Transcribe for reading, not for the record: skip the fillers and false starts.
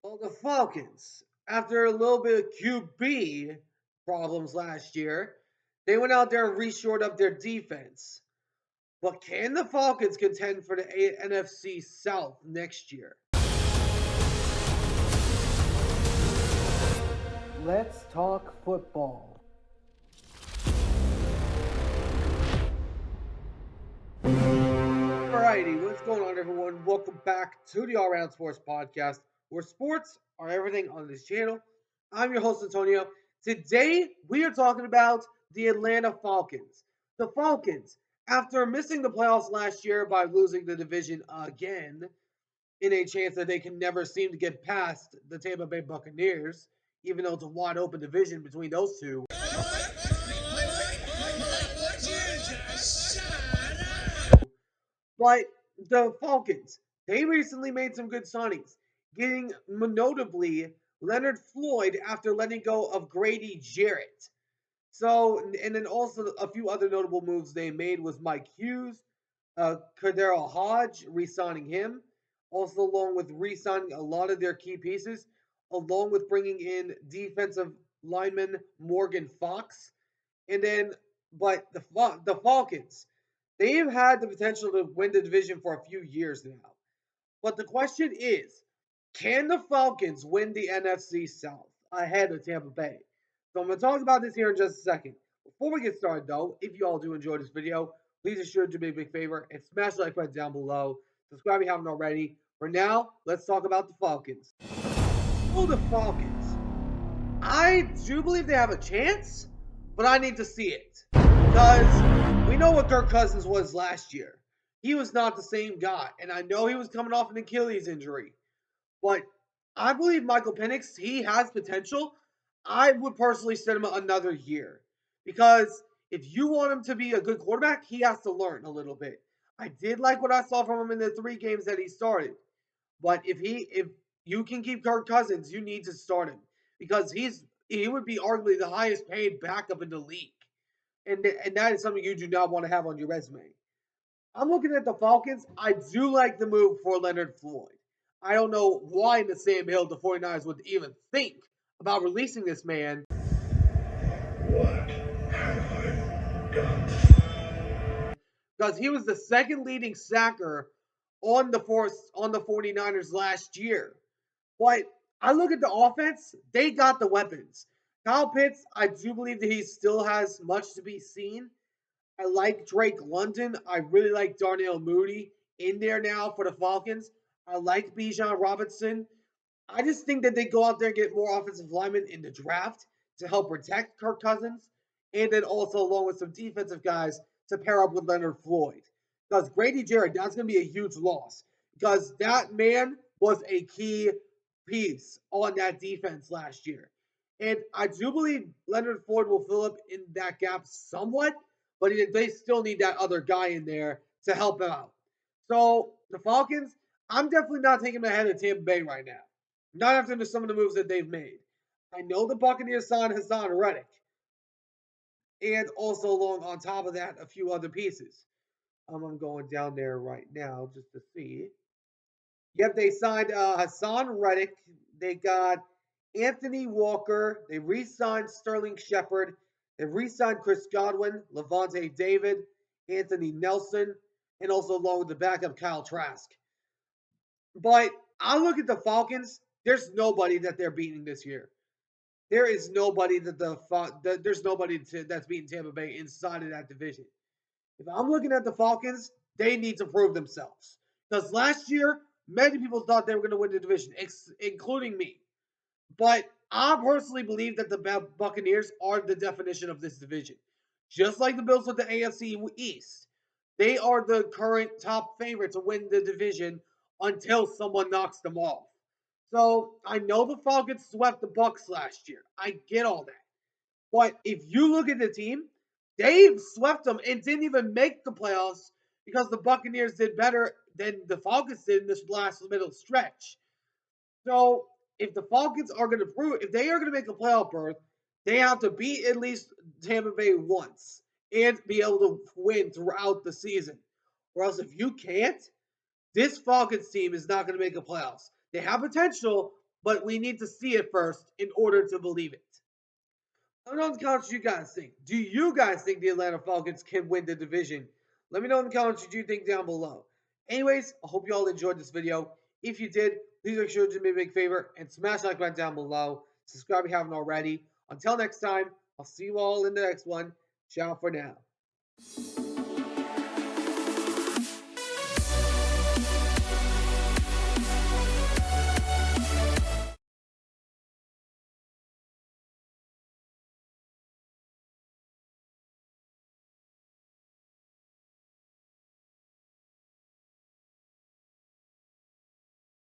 Well, the Falcons, after a little bit of QB problems last year, they went out there and reshored up their defense. But can the Falcons contend for the NFC South next year? Let's talk football. Alrighty, what's going on, everyone? Welcome back to the All Round Sports Podcast, where sports are everything on this channel. I'm your host, Antonio. Today, we are talking about the Atlanta Falcons. The Falcons, after missing the playoffs last year by losing the division again, in a chance that they can never seem to get past the Tampa Bay Buccaneers, even though it's a wide open division between those two. But the Falcons, they recently made some good signings, getting notably Leonard Floyd after letting go of Grady Jarrett. So, and then also a few other notable moves they made was Mike Hughes, Cordero Hodge, re-signing him, also along with re-signing a lot of their key pieces, along with bringing in defensive lineman Morgan Fox, and then but the Falcons, they've had the potential to win the division for a few years now. But the question is, can the Falcons win the NFC South ahead of Tampa Bay? So I'm going to talk about this here in just a second. Before we get started, though, if you all do enjoy this video, please ensure to do me a big favor and smash the like button down below. Subscribe if you haven't already. For now, let's talk about the Falcons. Oh, the Falcons. I do believe they have a chance, but I need to see it. Because we know what Kirk Cousins was last year. He was not the same guy. And I know he was coming off an Achilles injury. But I believe Michael Penix, he has potential. I would personally send him another year. Because if you want him to be a good quarterback, he has to learn a little bit. I did like what I saw from him in the 3 games that he started. But if you can keep Kirk Cousins, you need to start him because he would be arguably the highest paid backup in the league, and that is something you do not want to have on your resume. I'm looking at the Falcons. I do like the move for Leonard Floyd. I don't know why in the Sam Hill the 49ers would even think about releasing this man. What have I done? Because he was the second leading sacker on the 49ers last year. But I look at the offense, they got the weapons. Kyle Pitts, I do believe that he still has much to be seen. I like Drake London. I really like Darnell Mooney in there now for the Falcons. I like Bijan Robinson. I just think that they go out there and get more offensive linemen in the draft to help protect Kirk Cousins, and then also along with some defensive guys to pair up with Leonard Floyd. Because Grady Jarrett, that's going to be a huge loss because that man was a key piece on that defense last year. And I do believe Leonard Floyd will fill up in that gap somewhat, but they still need that other guy in there to help out. So the Falcons, I'm definitely not taking them ahead of Tampa Bay right now. Not after some of the moves that they've made. I know the Buccaneers signed Hassan Reddick, and also along on top of that, a few other pieces. I'm going down there right now just to see. Yep, they signed Hassan Reddick. They got Anthony Walker. They re-signed Sterling Shepard. They re-signed Chris Godwin, Levante David, Anthony Nelson, and also along with the backup Kyle Trask. But I look at the Falcons. There's nobody that they're beating this year. There is nobody there's nobody that's beating Tampa Bay inside of that division. If I'm looking at the Falcons, they need to prove themselves. Because last year, many people thought they were going to win the division, including me. But I personally believe that the Buccaneers are the definition of this division. Just like the Bills with the AFC East. They are the current top favorite to win the division until someone knocks them off. So I know the Falcons swept the Bucks last year. I get all that. But if you look at the team, they've swept them and didn't even make the playoffs because the Buccaneers did better than the Falcons did in this last middle stretch. So if the Falcons are going to prove, if they are going to make a playoff berth, they have to beat at least Tampa Bay once and be able to win throughout the season. Or else, if you can't, this Falcons team is not going to make the playoffs. They have potential, but we need to see it first in order to believe it. Let me know in the comments what you guys think. Do you guys think the Atlanta Falcons can win the division? Let me know in the comments what you think down below. Anyways, I hope you all enjoyed this video. If you did, please make sure to do me a big favor and smash the like button down below. Subscribe if you haven't already. Until next time, I'll see you all in the next one. Ciao for now.